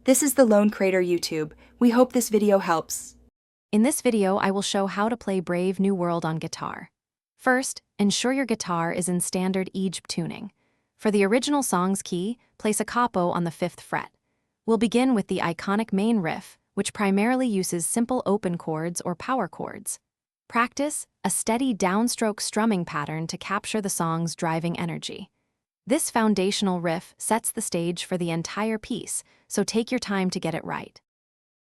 This is the Lone Crater YouTube. We hope this video helps. In this video, I will show how to play Brave New World on guitar. First, ensure your guitar is in standard EG tuning. For the original song's key, place a capo on the 5th fret. We'll begin with the iconic main riff, which primarily uses simple open chords or power chords. Practice a steady downstroke strumming pattern to capture the song's driving energy. This foundational riff sets the stage for the entire piece, so take your time to get it right.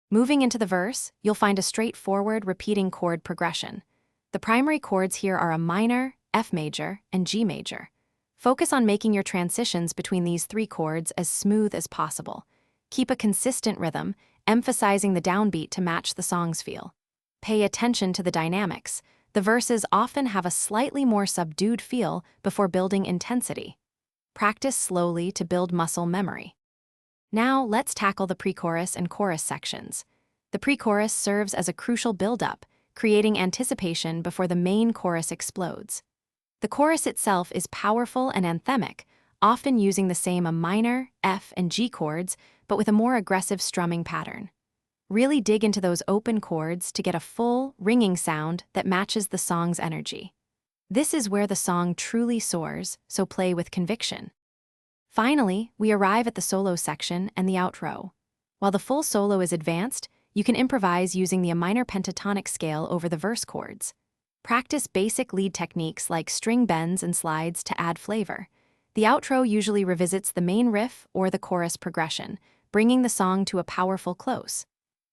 Moving into the verse, you'll find a straightforward repeating chord progression. The primary chords here are a minor, F major, and G major. Focus on making your transitions between these three chords as smooth as possible. Keep a consistent rhythm, emphasizing the downbeat to match the song's feel. Pay attention to the dynamics. The verses often have a slightly more subdued feel before building intensity. Practice slowly to build muscle memory. Now, let's tackle the pre-chorus and chorus sections. The pre-chorus serves as a crucial build-up, creating anticipation before the main chorus explodes. The chorus itself is powerful and anthemic, often using the same minor, F, and G chords, but with a more aggressive strumming pattern. Really dig into those open chords to get a full, ringing sound that matches the song's energy. This is where the song truly soars, so play with conviction. Finally, we arrive at the solo section and the outro. While the full solo is advanced, you can improvise using the A minor pentatonic scale over the verse chords. Practice basic lead techniques like string bends and slides to add flavor. The outro usually revisits the main riff or the chorus progression, bringing the song to a powerful close.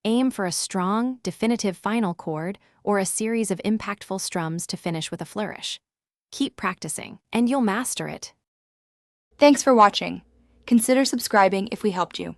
Aim for a strong, definitive final chord or a series of impactful strums to finish with a flourish. Keep practicing, and you'll master it. Thanks for watching. Consider subscribing if we helped you.